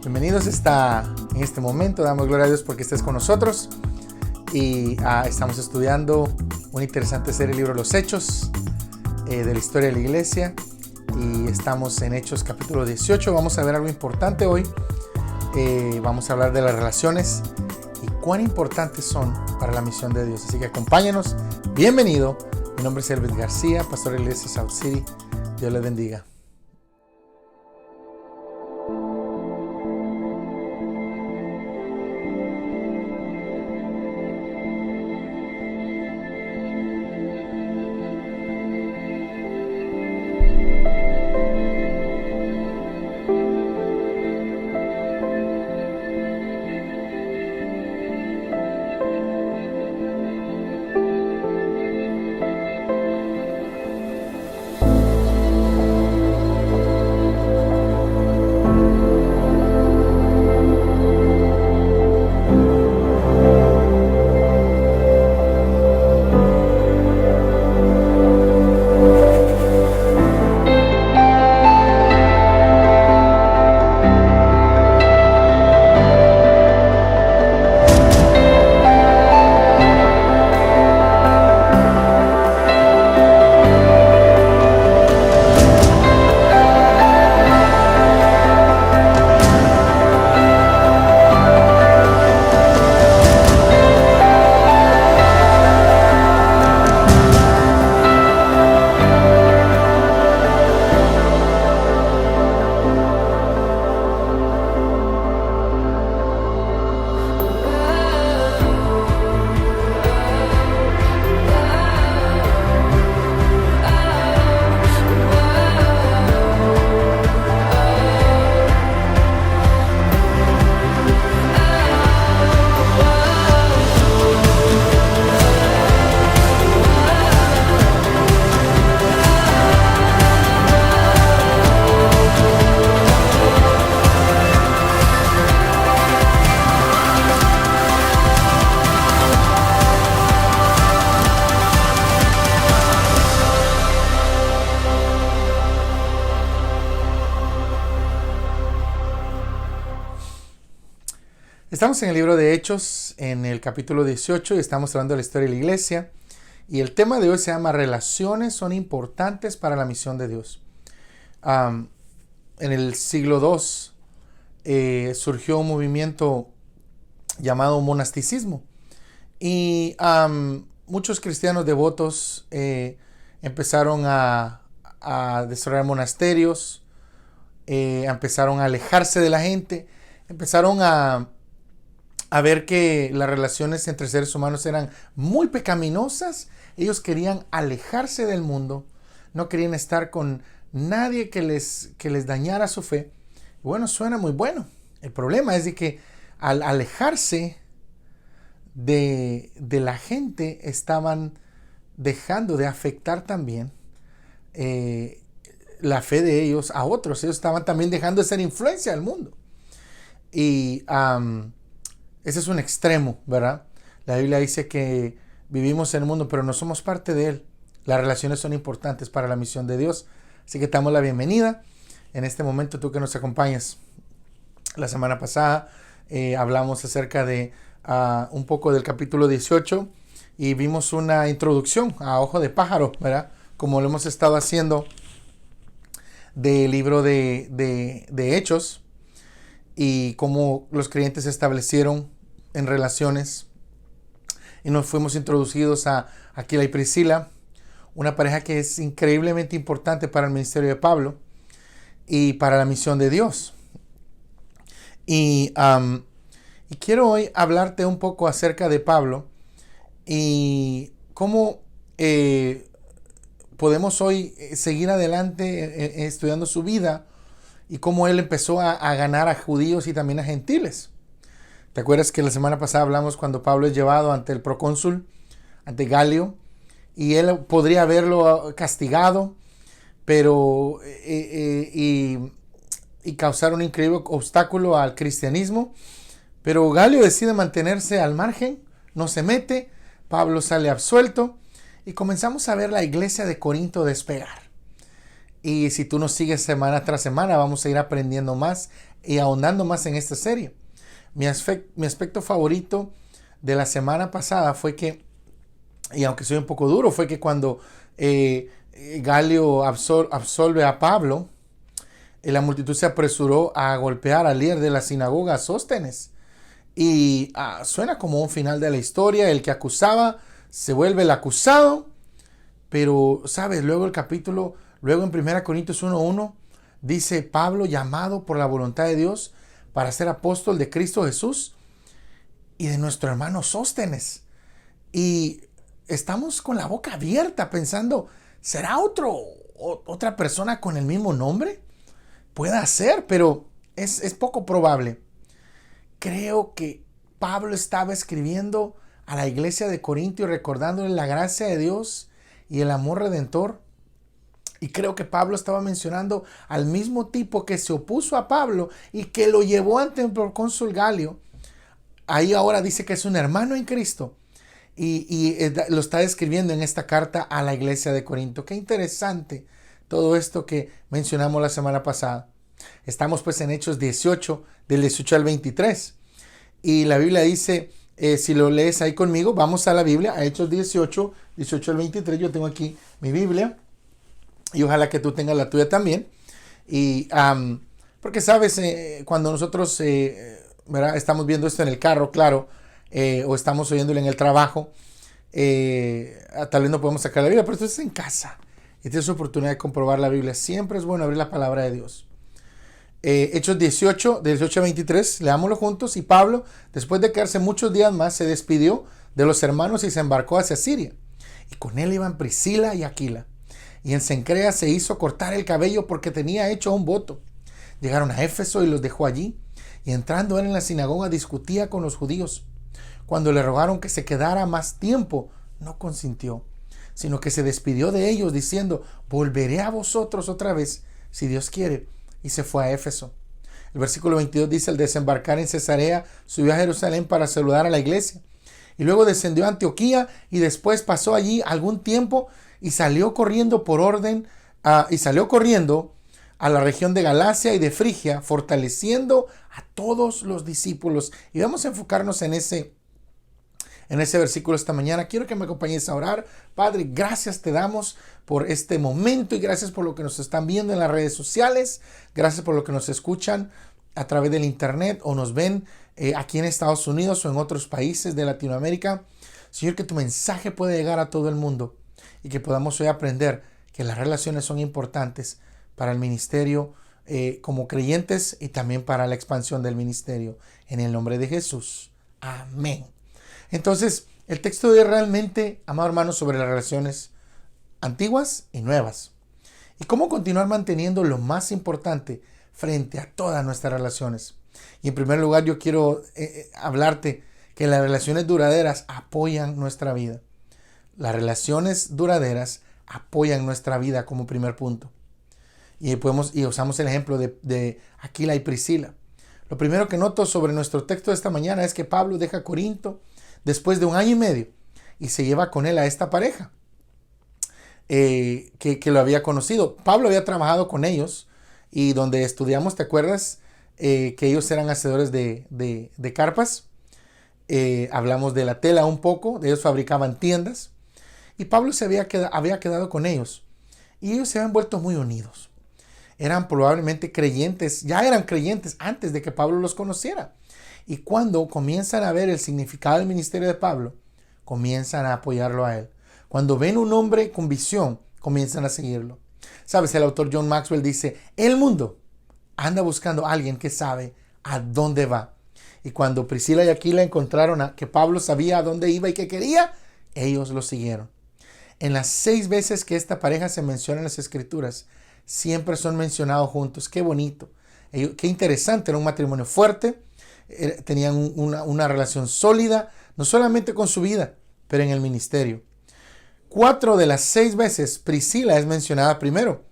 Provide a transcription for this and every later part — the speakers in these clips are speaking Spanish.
Bienvenidos en este momento. Damos gloria a Dios porque estés con nosotros y estamos estudiando una interesante serie del libro Los Hechos de la historia de la iglesia y estamos en Hechos capítulo 18. Vamos a ver algo importante hoy. Vamos a hablar de las relaciones y cuán importantes son para la misión de Dios. Así que acompáñanos. Bienvenido. Mi nombre es Elvis García, pastor de la iglesia South City. Dios les bendiga. Estamos en el libro de Hechos, en el capítulo 18, y estamos hablando de la historia de la iglesia. Y el tema de hoy se llama Relaciones son importantes para la misión de Dios. En el siglo II surgió un movimiento llamado monasticismo. Y muchos cristianos devotos empezaron a desarrollar monasterios, empezaron a alejarse de la gente, empezaron a ver que las relaciones entre seres humanos eran muy pecaminosas. Ellos querían alejarse del mundo, no querían estar con nadie que les dañara su fe. Bueno, suena muy bueno. El problema es de que al alejarse de la gente, estaban dejando de afectar también la fe de ellos a otros. Ellos estaban también dejando de ser influencia del mundo. Y ese es un extremo, ¿verdad? La Biblia dice que vivimos en el mundo, pero no somos parte de él. Las relaciones son importantes para la misión de Dios. Así que te damos la bienvenida. En este momento, tú que nos acompañas. La semana pasada hablamos acerca de un poco del capítulo 18 y vimos una introducción a ojo de pájaro, ¿verdad? Como lo hemos estado haciendo del libro de Hechos y cómo los creyentes se establecieron en relaciones, y nos fuimos introducidos a Aquila y Priscila, una pareja que es increíblemente importante para el ministerio de Pablo y para la misión de Dios. Y quiero hoy hablarte un poco acerca de Pablo y cómo podemos hoy seguir adelante estudiando su vida y cómo él empezó a ganar a judíos y también a gentiles. ¿Te acuerdas que la semana pasada hablamos cuando Pablo es llevado ante el procónsul, ante Galio, y él podría haberlo castigado, pero y causar un increíble obstáculo al cristianismo? Pero Galio decide mantenerse al margen, no se mete, Pablo sale absuelto y comenzamos a ver la iglesia de Corinto despegar. Y si tú nos sigues semana tras semana, vamos a ir aprendiendo más y ahondando más en esta serie. Mi aspecto favorito de la semana pasada fue que, y aunque soy un poco duro, fue que cuando Galio absolve a Pablo, la multitud se apresuró a golpear al líder de la sinagoga, Sóstenes. Y suena como un final de la historia. El que acusaba se vuelve el acusado. Pero, ¿sabes? Luego en 1 Corintios 1:1 dice: Pablo, llamado por la voluntad de Dios para ser apóstol de Cristo Jesús y de nuestro hermano Sóstenes. Y estamos con la boca abierta pensando, ¿será otra persona con el mismo nombre? Puede ser, pero es poco probable. Creo que Pablo estaba escribiendo a la iglesia de Corinto y recordándole la gracia de Dios y el amor redentor. Y creo que Pablo estaba mencionando al mismo tipo que se opuso a Pablo y que lo llevó ante el procónsul Galio. Ahí ahora dice que es un hermano en Cristo. Y lo está describiendo en esta carta a la iglesia de Corinto. Qué interesante todo esto que mencionamos la semana pasada. Estamos pues en Hechos 18, del 18 al 23. Y la Biblia dice, si lo lees ahí conmigo, vamos a la Biblia, a Hechos 18, 18 al 23. Yo tengo aquí mi Biblia y ojalá que tú tengas la tuya también. Y porque sabes, cuando nosotros ¿verdad? Estamos viendo esto en el carro, claro, o estamos oyéndolo en el trabajo, tal vez no podemos sacar la Biblia, pero esto es en casa y tienes oportunidad de comprobar la Biblia. Siempre es bueno abrir la palabra de Dios. Hechos 18, del 18 a 23, leámoslo juntos. Y Pablo, después de quedarse muchos días más, se despidió de los hermanos y se embarcó hacia Siria. Y con él iban Priscila y Aquila. Y en Cencrea se hizo cortar el cabello porque tenía hecho un voto. Llegaron a Éfeso y los dejó allí. Y entrando él en la sinagoga discutía con los judíos. Cuando le rogaron que se quedara más tiempo, no consintió, sino que se despidió de ellos diciendo: volveré a vosotros otra vez, si Dios quiere. Y se fue a Éfeso. El versículo 22 dice: al desembarcar en Cesarea, subió a Jerusalén para saludar a la iglesia. Y luego descendió a Antioquía y después pasó allí algún tiempo y salió corriendo a la región de Galacia y de Frigia, fortaleciendo a todos los discípulos. Y vamos a enfocarnos en ese versículo esta mañana. Quiero que me acompañes a orar. Padre, gracias te damos por este momento y gracias por lo que nos están viendo en las redes sociales. Gracias por lo que nos escuchan a través del internet o nos ven aquí en Estados Unidos o en otros países de Latinoamérica. Señor, que tu mensaje pueda llegar a todo el mundo y que podamos hoy aprender que las relaciones son importantes para el ministerio como creyentes y también para la expansión del ministerio. En el nombre de Jesús. Amén. Entonces, el texto de hoy realmente, amado hermano, sobre las relaciones antiguas y nuevas. Y cómo continuar manteniendo lo más importante frente a todas nuestras relaciones. Y en primer lugar, yo quiero hablarte que las relaciones duraderas apoyan nuestra vida. Las relaciones duraderas apoyan nuestra vida como primer punto. Y usamos el ejemplo de Aquila y Priscila. Lo primero que noto sobre nuestro texto de esta mañana es que Pablo deja Corinto después de 1 año y medio y se lleva con él a esta pareja que lo había conocido. Pablo había trabajado con ellos y donde estudiamos, ¿te acuerdas? Que ellos eran hacedores de carpas. Hablamos de la tela un poco, ellos fabricaban tiendas y Pablo había quedado con ellos y ellos se habían vuelto muy unidos. Eran probablemente creyentes, ya eran creyentes antes de que Pablo los conociera. Y cuando comienzan a ver el significado del ministerio de Pablo, comienzan a apoyarlo a él. Cuando ven un hombre con visión, comienzan a seguirlo. Sabes, el autor John Maxwell dice: el mundo anda buscando a alguien que sabe a dónde va. Y cuando Priscila y Aquila encontraron a que Pablo sabía a dónde iba y qué quería, ellos lo siguieron. En las 6 veces que esta pareja se menciona en las Escrituras, siempre son mencionados juntos. Qué bonito, qué interesante. Era un matrimonio fuerte, tenían una relación sólida, no solamente con su vida, pero en el ministerio. 4 de las 6 veces Priscila es mencionada primero.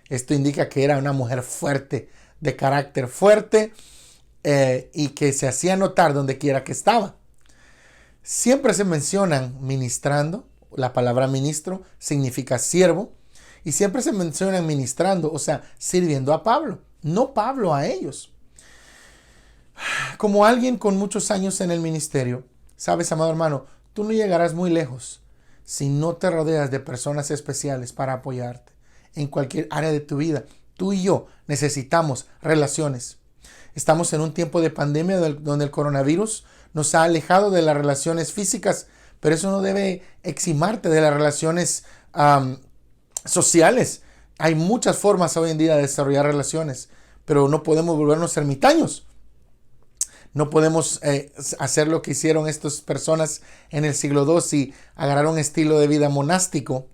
Esto indica que era una mujer fuerte, de carácter fuerte, y que se hacía notar donde quiera que estaba. Siempre se mencionan ministrando. La palabra ministro significa siervo. Y siempre se mencionan ministrando, o sea, sirviendo a Pablo, no Pablo a ellos. Como alguien con muchos años en el ministerio, sabes, amado hermano, tú no llegarás muy lejos si no te rodeas de personas especiales para apoyarte en cualquier área de tu vida. Tú y yo necesitamos relaciones. Estamos en un tiempo de pandemia donde el coronavirus nos ha alejado de las relaciones físicas, pero eso no debe eximarte de las relaciones sociales. Hay muchas formas hoy en día de desarrollar relaciones, pero no podemos volvernos ermitaños. No podemos hacer lo que hicieron estas personas en el siglo II y agarrar un estilo de vida monástico,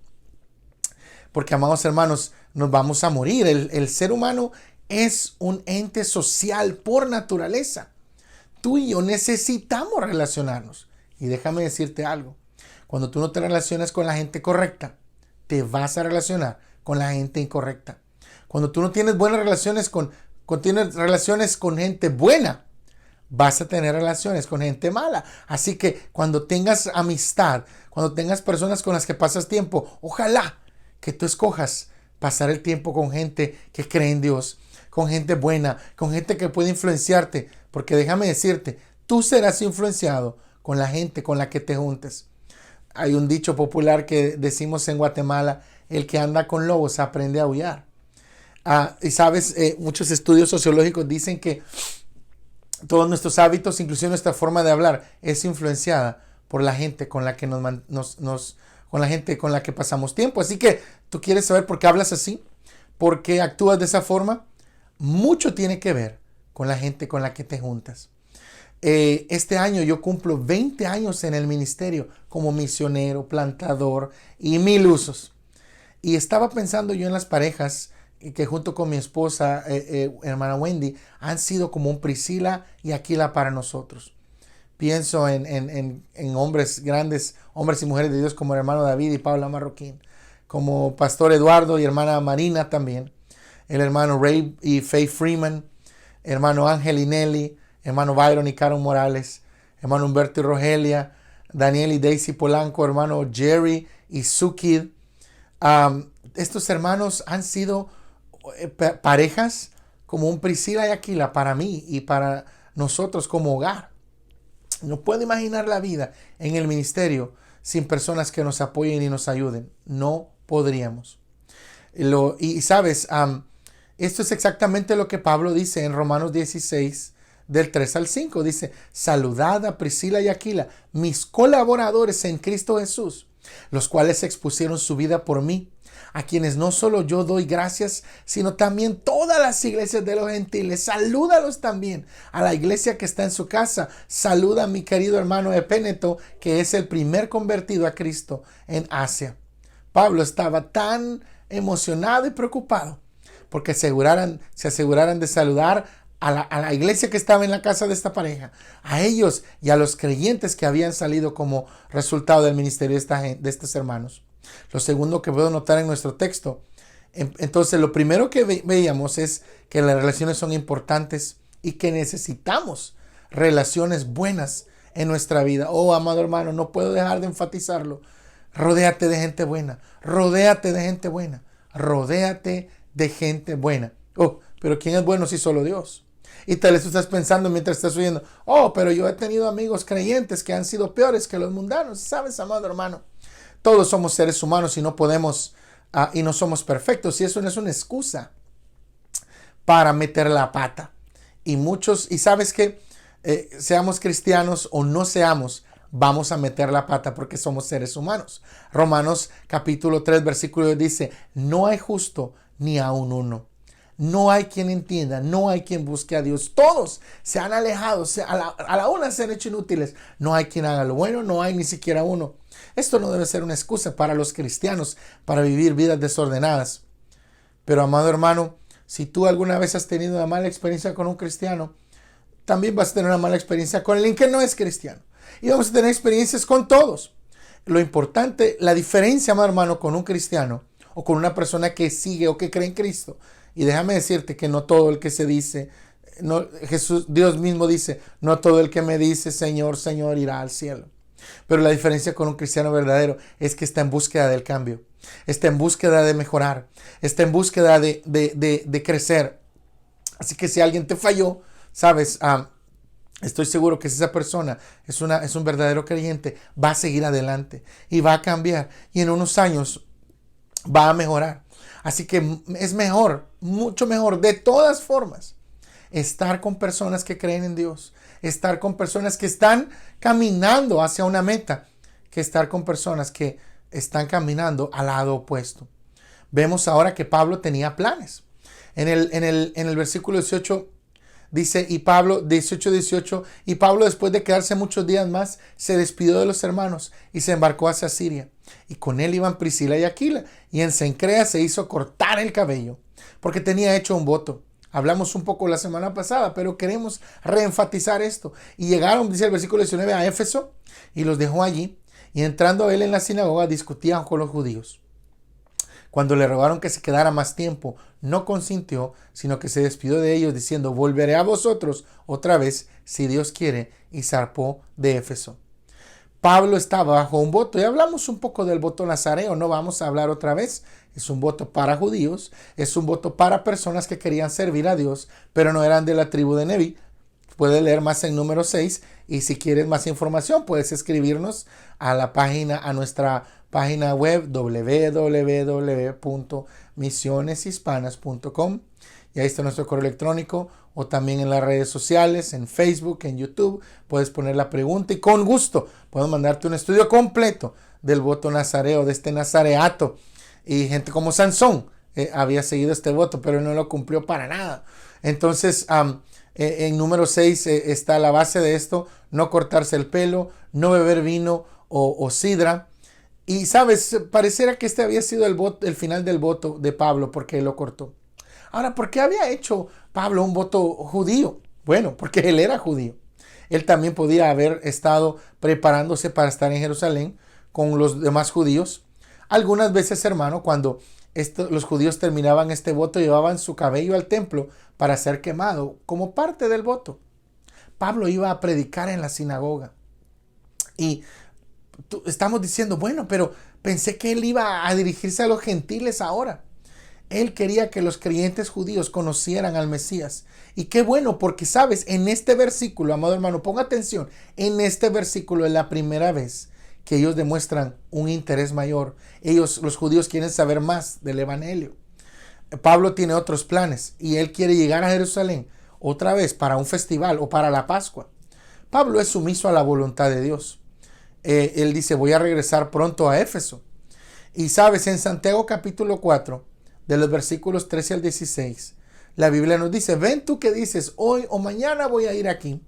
porque, amados hermanos, nos vamos a morir. El ser humano es un ente social por naturaleza. Tú y yo necesitamos relacionarnos. Y déjame decirte algo. Cuando tú no te relacionas con la gente correcta, te vas a relacionar con la gente incorrecta. Cuando tú no tienes buenas relaciones tienes relaciones con gente buena, vas a tener relaciones con gente mala. Así que cuando tengas amistad, cuando tengas personas con las que pasas tiempo, ojalá que tú escojas pasar el tiempo con gente que cree en Dios, con gente buena, con gente que puede influenciarte. Porque déjame decirte, tú serás influenciado con la gente con la que te juntes. Hay un dicho popular que decimos en Guatemala: el que anda con lobos aprende a aullar. Y sabes, muchos estudios sociológicos dicen que todos nuestros hábitos, inclusive nuestra forma de hablar, es influenciada por la gente con la que con la gente con la que pasamos tiempo. Así que tú quieres saber por qué hablas así, por qué actúas de esa forma. Mucho tiene que ver con la gente con la que te juntas. Este año yo cumplo 20 años en el ministerio como misionero, plantador y 1000 usos. Y estaba pensando yo en las parejas que junto con mi esposa, hermana Wendy, han sido como un Priscila y Aquila para nosotros. Pienso en hombres grandes, hombres y mujeres de Dios como el hermano David y Paula Marroquín, como pastor Eduardo y hermana Marina también, el hermano Ray y Faye Freeman, hermano Ángel y Nelly, hermano Byron y Karen Morales, hermano Humberto y Rogelia, Daniel y Daisy Polanco, hermano Jerry y Sukid. Estos hermanos han sido parejas como un Priscila y Aquila para mí y para nosotros como hogar. No puedo imaginar la vida en el ministerio sin personas que nos apoyen y nos ayuden. No podríamos. Y sabes, esto es exactamente lo que Pablo dice en Romanos 16, del 3 al 5. Dice: saludad a Priscila y Aquila, mis colaboradores en Cristo Jesús, los cuales expusieron su vida por mí, a quienes no solo yo doy gracias, sino también todas las iglesias de los gentiles. Salúdalos también a la iglesia que está en su casa. Saluda a mi querido hermano Epéneto, que es el primer convertido a Cristo en Asia. Pablo estaba tan emocionado y preocupado porque se aseguraran de saludar a la iglesia que estaba en la casa de esta pareja, a ellos y a los creyentes que habían salido como resultado del ministerio de estos hermanos. Lo segundo que puedo notar en nuestro texto, entonces lo primero que veíamos es que las relaciones son importantes y que necesitamos relaciones buenas en nuestra vida. Oh, amado hermano, no puedo dejar de enfatizarlo. Rodéate de gente buena, rodéate de gente buena, rodéate de gente buena. Oh, pero ¿quién es bueno si solo Dios? Y tal vez tú estás pensando mientras estás oyendo: oh, pero yo he tenido amigos creyentes que han sido peores que los mundanos. ¿Sabes, amado hermano? Todos somos seres humanos y no podemos y no somos perfectos. Y eso no es una excusa para meter la pata. Y sabes que seamos cristianos o no seamos, vamos a meter la pata porque somos seres humanos. Romanos capítulo 3 versículo 10 dice: no hay justo ni aun uno. No hay quien entienda, no hay quien busque a Dios. Todos se han alejado, a la una se han hecho inútiles. No hay quien haga lo bueno, no hay ni siquiera uno. Esto no debe ser una excusa para los cristianos para vivir vidas desordenadas. Pero, amado hermano, si tú alguna vez has tenido una mala experiencia con un cristiano, también vas a tener una mala experiencia con alguien que no es cristiano. Y vamos a tener experiencias con todos. Lo importante, la diferencia, amado hermano, con un cristiano o con una persona que sigue o que cree en Cristo. Y déjame decirte que no todo el que se dice, no, Dios mismo dice, no todo el que me dice Señor, Señor irá al cielo. Pero la diferencia con un cristiano verdadero es que está en búsqueda del cambio, está en búsqueda de mejorar, está en búsqueda de crecer. Así que si alguien te falló, sabes, estoy seguro que si esa persona es un verdadero creyente, va a seguir adelante y va a cambiar y en unos años va a mejorar. Así que es mejor, mucho mejor, de todas formas, estar con personas que creen en Dios, estar con personas que están caminando hacia una meta, que estar con personas que están caminando al lado opuesto. Vemos ahora que Pablo tenía planes. En el versículo 18 dice, y Pablo, 18, y Pablo después de quedarse muchos días más, se despidió de los hermanos y se embarcó hacia Siria. Y con él iban Priscila y Aquila, y en Cencrea se hizo cortar el cabello, porque tenía hecho un voto. Hablamos un poco la semana pasada, pero queremos reenfatizar esto. Y llegaron, dice el versículo 19, a Éfeso, y los dejó allí, y entrando él en la sinagoga, discutían con los judíos. Cuando le rogaron que se quedara más tiempo, no consintió, sino que se despidió de ellos diciendo, volveré a vosotros otra vez, si Dios quiere, y zarpó de Éfeso. Pablo estaba bajo un voto, y hablamos un poco del voto nazareo, no vamos a hablar otra vez. Es un voto para judíos, es un voto para personas que querían servir a Dios, pero no eran de la tribu de Leví. Puedes leer más en número 6, y si quieres más información, puedes escribirnos a nuestra página web www.misioneshispanas.com, y ahí está nuestro correo electrónico, o también en las redes sociales, en Facebook, en YouTube, puedes poner la pregunta y con gusto podemos mandarte un estudio completo del voto nazareo, de este nazareato. Y gente como Sansón había seguido este voto, pero él no lo cumplió para nada. Entonces, en número 6 está la base de esto: no cortarse el pelo, no beber vino o sidra. Y sabes, pareciera que este había sido el final del voto de Pablo, porque él lo cortó. Ahora, ¿por qué había hecho Pablo un voto judío? Bueno, porque él era judío. Él también podía haber estado preparándose para estar en Jerusalén con los demás judíos. Algunas veces, hermano, cuando los judíos terminaban este voto, llevaban su cabello al templo para ser quemado como parte del voto. Pablo iba a predicar en la sinagoga. Y estamos diciendo, bueno, pero pensé que él iba a dirigirse a los gentiles ahora. Él quería que los creyentes judíos conocieran al Mesías. Y qué bueno, porque sabes, en este versículo, amado hermano, ponga atención, en este versículo es la primera vez que ellos demuestran un interés mayor. Los judíos, quieren saber más del evangelio. Pablo tiene otros planes y él quiere llegar a Jerusalén otra vez para un festival o para la Pascua. Pablo es sumiso a la voluntad de Dios. Él dice, voy a regresar pronto a Éfeso. Y sabes, en Santiago capítulo 4, de los versículos 13 al 16, la Biblia nos dice, ven tú que dices, hoy o mañana voy a ir aquí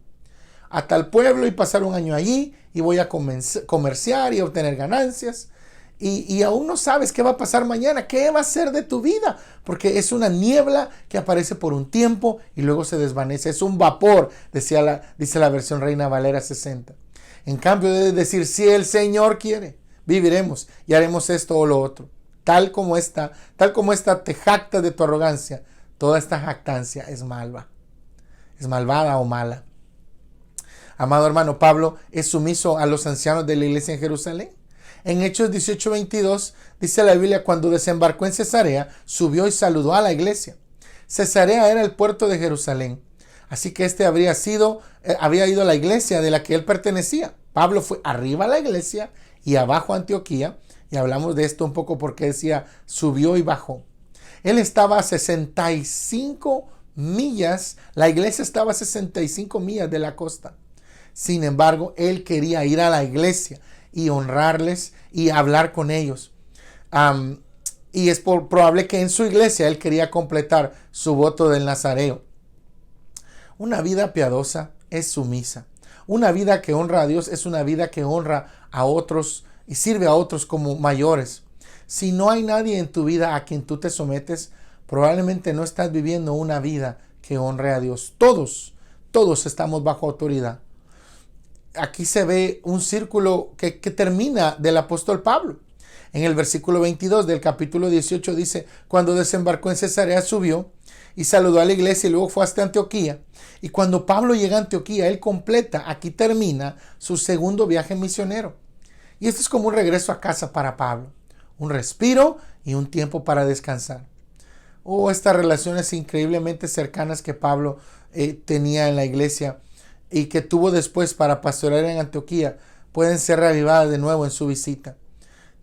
a tal pueblo y pasar un año allí y voy a comerciar y obtener ganancias, y aún no sabes qué va a pasar mañana, qué va a ser de tu vida, porque es una niebla que aparece por un tiempo y luego se desvanece, es un vapor, dice la versión Reina Valera 60. En cambio, debes decir, si el Señor quiere, viviremos y haremos esto o lo otro. Tal como esta te jactas de tu arrogancia, toda esta jactancia es malvada o mala. Amado hermano, Pablo es sumiso a los ancianos de la iglesia en Jerusalén. En Hechos 18:22 dice la Biblia, cuando desembarcó en Cesarea, subió y saludó a la iglesia. Cesarea era el puerto de Jerusalén. Así que había ido a la iglesia de la que él pertenecía. Pablo fue arriba a la iglesia y abajo a Antioquía. Y hablamos de esto un poco porque decía, subió y bajó. Él estaba a 65 millas. La iglesia estaba a 65 millas de la costa. Sin embargo, él quería ir a la iglesia y honrarles y hablar con ellos. Y es probable que en su iglesia él quería completar su voto del nazareo. Una vida piadosa es sumisa. Una vida que honra a Dios es una vida que honra a otros y sirve a otros como mayores. Si no hay nadie en tu vida a quien tú te sometes, probablemente no estás viviendo una vida que honre a Dios. Todos todos estamos bajo autoridad. Aquí se ve un círculo que termina del apóstol Pablo. En el versículo 22 del capítulo 18 dice: cuando desembarcó en Cesarea subió y saludó a la iglesia y luego fue hasta Antioquía. Y cuando Pablo llega a Antioquía, él completa, aquí termina su segundo viaje misionero. Y esto es como un regreso a casa para Pablo. Un respiro y un tiempo para descansar. Estas relaciones increíblemente cercanas que Pablo tenía en la iglesia y que tuvo después para pastorear en Antioquía pueden ser reavivadas de nuevo en su visita.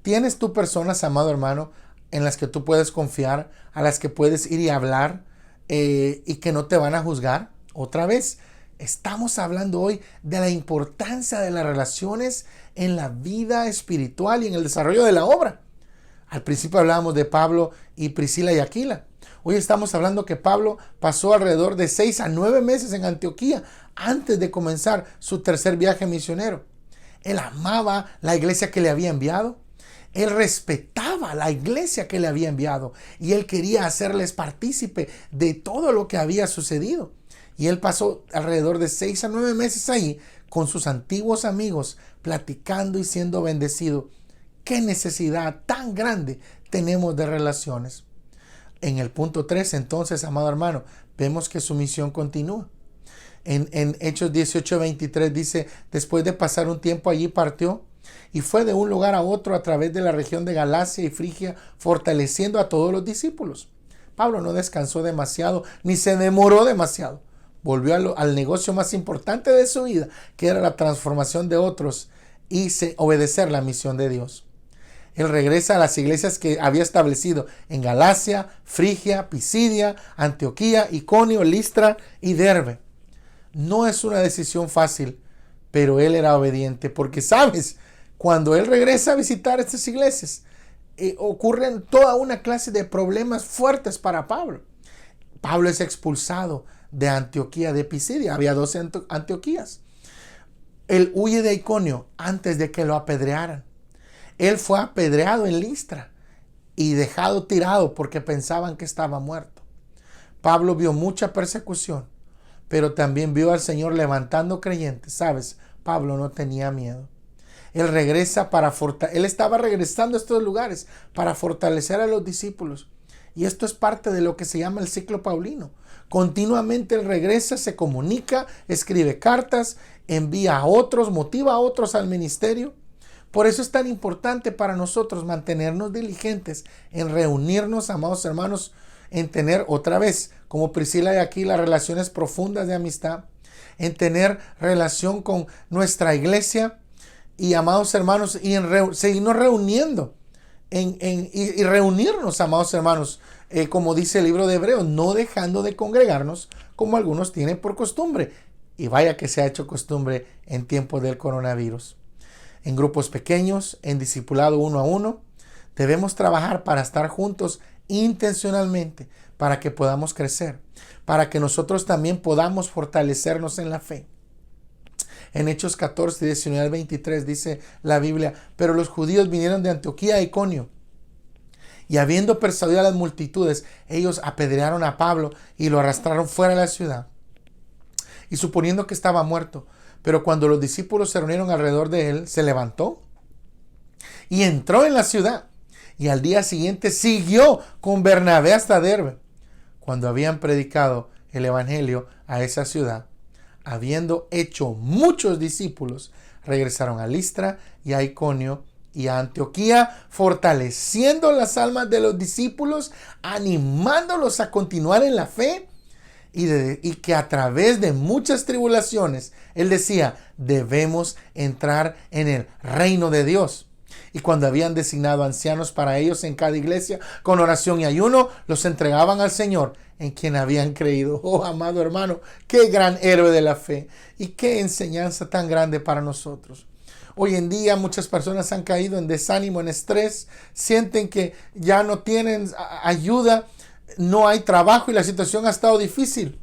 ¿Tienes tú personas, amado hermano, en las que tú puedes confiar, a las que puedes ir y hablar y que no te van a juzgar? Otra vez, estamos hablando hoy de la importancia de las relaciones en la vida espiritual y en el desarrollo de la obra. Al principio hablábamos de Pablo y Priscila y Aquila. Hoy estamos hablando que Pablo pasó alrededor de 6 a 9 meses en Antioquía antes de comenzar su tercer viaje misionero. Él amaba la iglesia que le había enviado. Él respetaba la iglesia que le había enviado y él quería hacerles partícipe de todo lo que había sucedido. Y él pasó alrededor de 6 a 9 meses ahí con sus antiguos amigos, platicando y siendo bendecido. ¿Qué necesidad tan grande tenemos de relaciones? En el punto 3, entonces, amado hermano, vemos que su misión continúa. En Hechos 18:23 dice: después de pasar un tiempo allí partió y fue de un lugar a otro a través de la región de Galacia y Frigia, fortaleciendo a todos los discípulos. Pablo no descansó demasiado ni se demoró demasiado. Volvió al negocio más importante de su vida, que era la transformación de otros y obedecer la misión de Dios. Él regresa a las iglesias que había establecido en Galacia, Frigia, Pisidia, Antioquía, Iconio, Listra y Derbe. No es una decisión fácil, pero él era obediente porque, ¿sabes? Cuando él regresa a visitar estas iglesias, ocurren toda una clase de problemas fuertes para Pablo. Pablo es expulsado de Antioquía de Pisidia. Había 12 Antioquías. Él huye de Iconio antes de que lo apedrearan. Él fue apedreado en Listra y dejado tirado porque pensaban que estaba muerto. Pablo vio mucha persecución, pero también vio al Señor levantando creyentes. ¿Sabes? Pablo no tenía miedo. Él regresa él estaba regresando a estos lugares para fortalecer a los discípulos. Y esto es parte de lo que se llama el ciclo paulino. Continuamente él regresa, se comunica, escribe cartas, envía a otros, motiva a otros al ministerio. Por eso es tan importante para nosotros mantenernos diligentes en reunirnos, amados hermanos, en tener otra vez, como Priscila y Aquila, relaciones profundas de amistad, en tener relación con nuestra iglesia y, amados hermanos, y en seguirnos reuniendo y reunirnos, amados hermanos, como dice el libro de Hebreos, no dejando de congregarnos como algunos tienen por costumbre. Y vaya que se ha hecho costumbre en tiempos del coronavirus. En grupos pequeños, en discipulado 1 a 1, debemos trabajar para estar juntos intencionalmente, para que podamos crecer, para que nosotros también podamos fortalecernos en la fe. En Hechos 14, 19 al 23 dice la Biblia: pero los judíos vinieron de Antioquía a Iconio, y habiendo persuadido a las multitudes, ellos apedrearon a Pablo y lo arrastraron fuera de la ciudad, y suponiendo que estaba muerto. Pero cuando los discípulos se reunieron alrededor de él, se levantó y entró en la ciudad. Y al día siguiente siguió con Bernabé hasta Derbe. Cuando habían predicado el evangelio a esa ciudad, habiendo hecho muchos discípulos, regresaron a Listra y a Iconio y a Antioquía, fortaleciendo las almas de los discípulos, animándolos a continuar en la fe. Y que a través de muchas tribulaciones, él decía, debemos entrar en el reino de Dios. Y cuando habían designado ancianos para ellos en cada iglesia, con oración y ayuno, los entregaban al Señor en quien habían creído. Oh, amado hermano, qué gran héroe de la fe y qué enseñanza tan grande para nosotros. Hoy en día muchas personas han caído en desánimo, en estrés, sienten que ya no tienen ayuda, no hay trabajo y la situación ha estado difícil.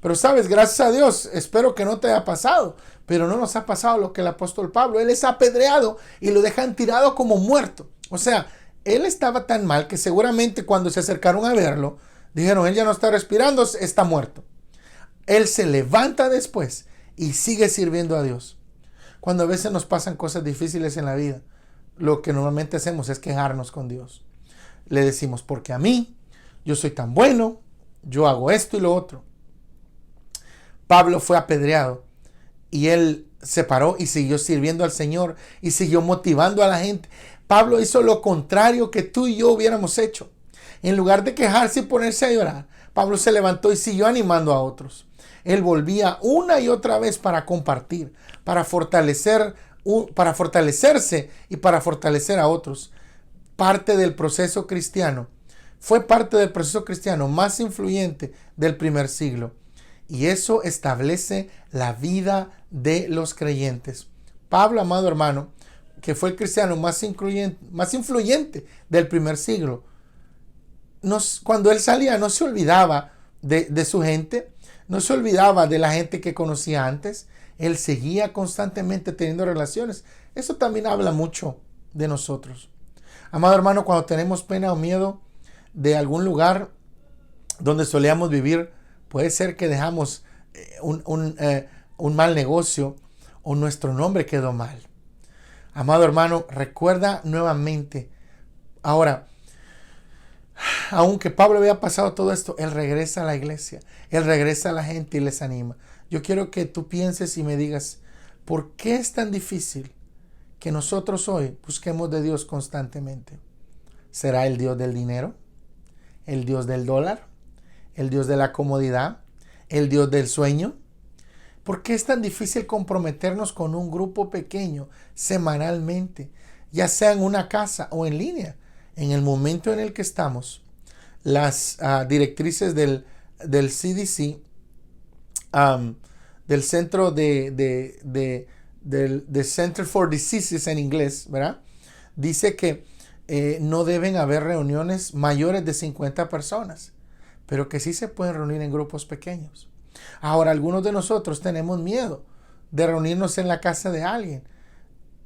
Pero sabes, gracias a Dios, espero que no te haya pasado, pero no nos ha pasado lo que el apóstol Pablo. Él es apedreado y lo dejan tirado como muerto. O sea, él estaba tan mal que seguramente cuando se acercaron a verlo, dijeron, él ya no está respirando, está muerto. Él se levanta después y sigue sirviendo a Dios. Cuando a veces nos pasan cosas difíciles en la vida, lo que normalmente hacemos es quejarnos con Dios. Le decimos, porque a mí, yo soy tan bueno, yo hago esto y lo otro. Pablo fue apedreado y él se paró y siguió sirviendo al Señor y siguió motivando a la gente. Pablo hizo lo contrario que tú y yo hubiéramos hecho. En lugar de quejarse y ponerse a llorar, Pablo se levantó y siguió animando a otros. Él volvía una y otra vez para compartir, para fortalecerse y para fortalecer a otros. Parte del proceso cristiano. Fue parte del proceso cristiano más influyente del primer siglo. Y eso establece la vida de los creyentes. Pablo, amado hermano, que fue el cristiano más influyente del primer siglo, cuando él salía no se olvidaba de su gente, no se olvidaba de la gente que conocía antes. Él seguía constantemente teniendo relaciones. Eso también habla mucho de nosotros. Amado hermano, cuando tenemos pena o miedo de algún lugar donde solíamos vivir, puede ser que dejamos un mal negocio o nuestro nombre quedó mal. Amado hermano, recuerda nuevamente. Ahora, aunque Pablo había pasado todo esto, él regresa a la iglesia, él regresa a la gente y les anima. Yo quiero que tú pienses y me digas, ¿por qué es tan difícil que nosotros hoy busquemos de Dios constantemente? ¿Será el Dios del dinero? ¿El Dios del dólar? ¿El Dios de la comodidad? ¿El Dios del sueño? ¿Por qué es tan difícil comprometernos con un grupo pequeño semanalmente, ya sea en una casa o en línea? En el momento en el que estamos, las directrices del CDC, del Centro del Center for Diseases en inglés, ¿verdad? Dice que no deben haber reuniones mayores de 50 personas, pero que sí se pueden reunir en grupos pequeños. Ahora, algunos de nosotros tenemos miedo de reunirnos en la casa de alguien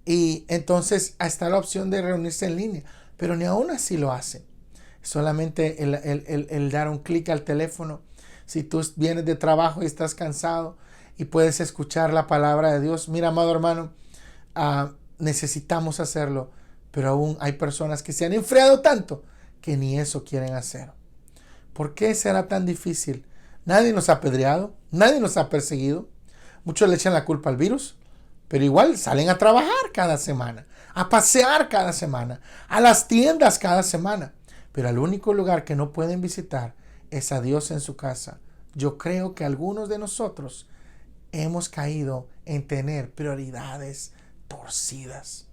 y entonces está la opción de reunirse en línea, pero ni aún así lo hacen. Solamente el dar un clic al teléfono. Si tú vienes de trabajo y estás cansado y puedes escuchar la palabra de Dios, mira, amado hermano, necesitamos hacerlo, pero aún hay personas que se han enfriado tanto que ni eso quieren hacer. ¿Por qué será tan difícil? Nadie nos ha apedreado, nadie nos ha perseguido. Muchos le echan la culpa al virus, pero igual salen a trabajar cada semana, a pasear cada semana, a las tiendas cada semana. Pero el único lugar que no pueden visitar es a Dios en su casa. Yo creo que algunos de nosotros hemos caído en tener prioridades torcidas.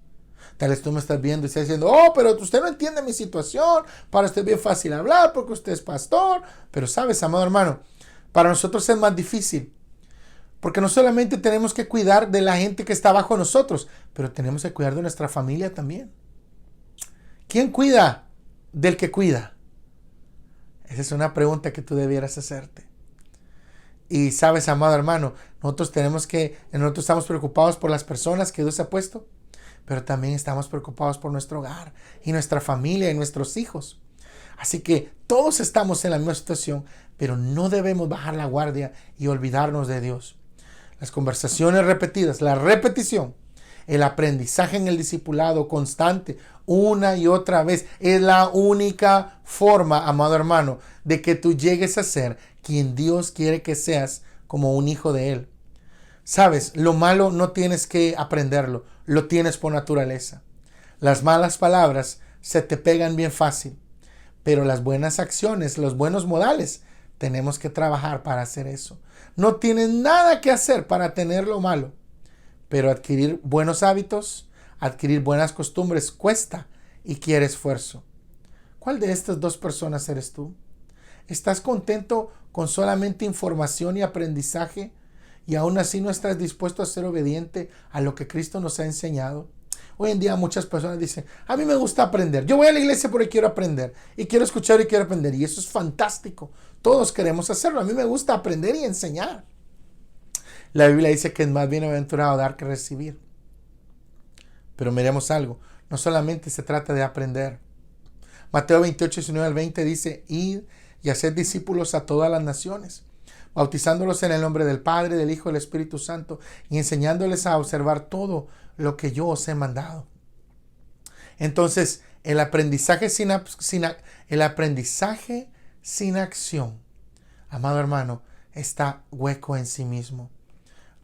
Tal vez tú me estás viendo y estás diciendo, oh, pero usted no entiende mi situación, para usted es bien fácil hablar porque usted es pastor. Pero sabes, amado hermano, para nosotros es más difícil. Porque no solamente tenemos que cuidar de la gente que está bajo nosotros, pero tenemos que cuidar de nuestra familia también. ¿Quién cuida del que cuida? Esa es una pregunta que tú debieras hacerte. Y sabes, amado hermano, nosotros estamos preocupados por las personas que Dios ha puesto, pero también estamos preocupados por nuestro hogar y nuestra familia y nuestros hijos. Así que todos estamos en la misma situación, pero no debemos bajar la guardia y olvidarnos de Dios. Las conversaciones repetidas, la repetición, el aprendizaje en el discipulado constante, una y otra vez, es la única forma, amado hermano, de que tú llegues a ser quien Dios quiere que seas como un hijo de Él. Sabes, lo malo no tienes que aprenderlo, lo tienes por naturaleza. Las malas palabras se te pegan bien fácil, pero las buenas acciones, los buenos modales, tenemos que trabajar para hacer eso. No tienes nada que hacer para tener lo malo, pero adquirir buenos hábitos, adquirir buenas costumbres cuesta y quiere esfuerzo. ¿Cuál de estas dos personas eres tú? ¿Estás contento con solamente información y aprendizaje y aún así no estás dispuesto a ser obediente a lo que Cristo nos ha enseñado? Hoy en día muchas personas dicen, a mí me gusta aprender, yo voy a la iglesia porque quiero aprender y quiero escuchar y quiero aprender, y eso es fantástico, todos queremos hacerlo, a mí me gusta aprender y enseñar. La Biblia dice que es más bienaventurado dar que recibir. Pero miremos algo, no solamente se trata de aprender. Mateo 28, 19 al 20 dice, id y haced discípulos a todas las naciones, bautizándolos en el nombre del Padre, del Hijo y del Espíritu Santo, y enseñándoles a observar todo lo que yo os he mandado. Entonces, el aprendizaje sin acción, amado hermano, está hueco en sí mismo.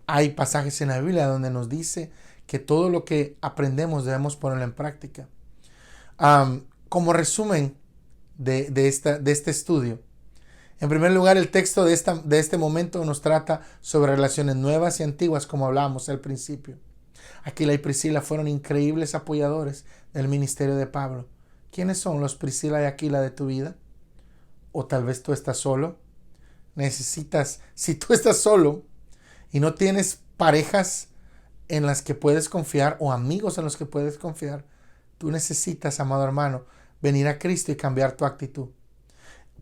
Hay pasajes en la Biblia donde nos dice que todo lo que aprendemos debemos ponerlo en práctica. Como resumen de este estudio, en primer lugar, el texto de este momento nos trata sobre relaciones nuevas y antiguas, como hablábamos al principio. Aquila y Priscila fueron increíbles apoyadores del ministerio de Pablo. ¿Quiénes son los Priscila y Aquila de tu vida? O tal vez tú estás solo. Si tú estás solo y no tienes parejas en las que puedes confiar o amigos en los que puedes confiar, tú necesitas, amado hermano, venir a Cristo y cambiar tu actitud.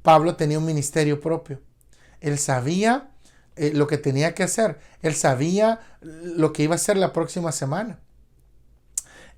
Pablo tenía un ministerio propio. Él sabía lo que tenía que hacer. Él sabía lo que iba a hacer la próxima semana.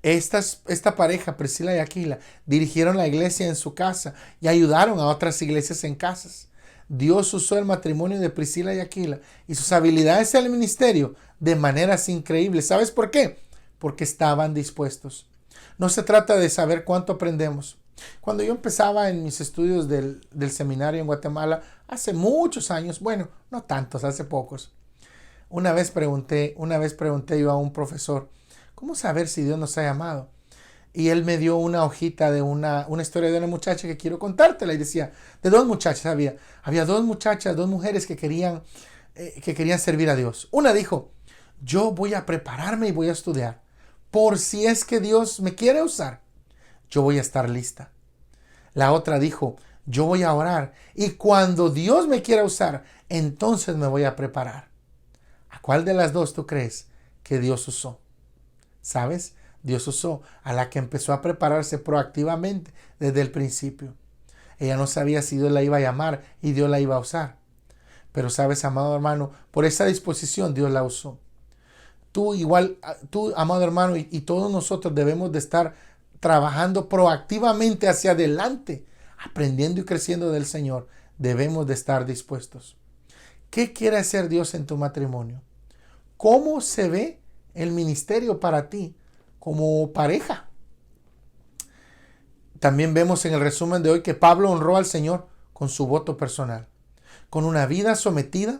Esta pareja, Priscila y Aquila, dirigieron la iglesia en su casa y ayudaron a otras iglesias en casas. Dios usó el matrimonio de Priscila y Aquila y sus habilidades en el ministerio de maneras increíbles. ¿Sabes por qué? Porque estaban dispuestos. No se trata de saber cuánto aprendemos. Cuando yo empezaba en mis estudios del seminario en Guatemala, hace muchos años, bueno, no tantos, hace pocos, una vez pregunté yo a un profesor, ¿cómo saber si Dios nos ha llamado? Y él me dio una hojita de una historia de una muchacha que quiero contártela. Y decía, de dos muchachas había dos muchachas, dos mujeres que querían servir a Dios. Una dijo, yo voy a prepararme y voy a estudiar. Por si es que Dios me quiere usar, yo voy a estar lista. La otra dijo, yo voy a orar y cuando Dios me quiera usar, entonces me voy a preparar. ¿A cuál de las dos tú crees que Dios usó? ¿Sabes? Dios usó a la que empezó a prepararse proactivamente desde el principio. Ella no sabía si Dios la iba a llamar y Dios la iba a usar. Pero sabes, amado hermano, por esa disposición Dios la usó. Tú, amado hermano, y todos nosotros debemos de estar trabajando proactivamente hacia adelante, aprendiendo y creciendo del Señor. Debemos de estar dispuestos. ¿Qué quiere hacer Dios en tu matrimonio? ¿Cómo se ve el ministerio para ti como pareja? También vemos en el resumen de hoy que Pablo honró al Señor con su voto personal, con una vida sometida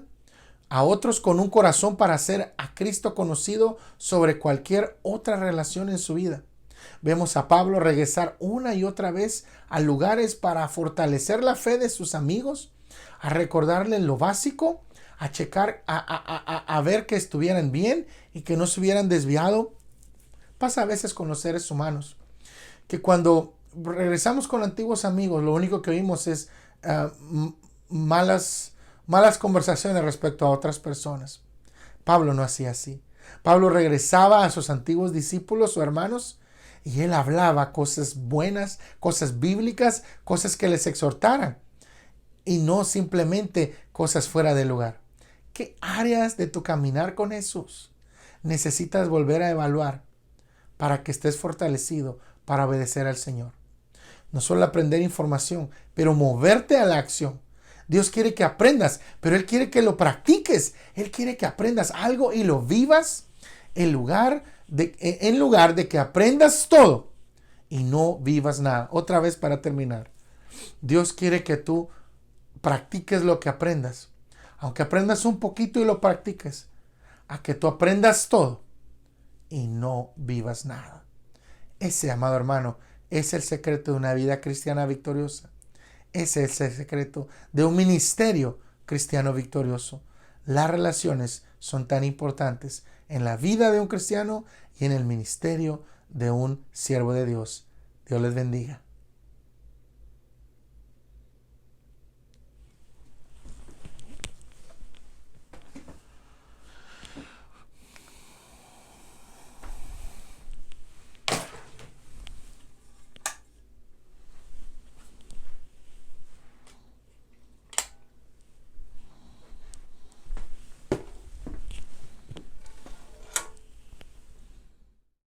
a otros, con un corazón para hacer a Cristo conocido sobre cualquier otra relación en su vida. Vemos a Pablo regresar una y otra vez a lugares para fortalecer la fe de sus amigos, a recordarles lo básico, a checar, a ver que estuvieran bien y que no se hubieran desviado. Pasa a veces con los seres humanos, que cuando regresamos con antiguos amigos, lo único que oímos es malas conversaciones respecto a otras personas. Pablo no hacía así. Pablo regresaba a sus antiguos discípulos o hermanos y él hablaba cosas buenas, cosas bíblicas, cosas que les exhortaran y no simplemente cosas fuera de lugar. ¿Qué áreas de tu caminar con Jesús necesitas volver a evaluar para que estés fortalecido para obedecer al Señor? No solo aprender información, pero moverte a la acción. Dios quiere que aprendas, pero Él quiere que lo practiques. Él quiere que aprendas algo y lo vivas en lugar de que aprendas todo y no vivas nada. Otra vez para terminar. Dios quiere que tú practiques lo que aprendas. Aunque aprendas un poquito y lo practiques, a que tú aprendas todo y no vivas nada. Ese, amado hermano, es el secreto de una vida cristiana victoriosa. Ese es el secreto de un ministerio cristiano victorioso. Las relaciones son tan importantes en la vida de un cristiano y en el ministerio de un siervo de Dios. Dios les bendiga.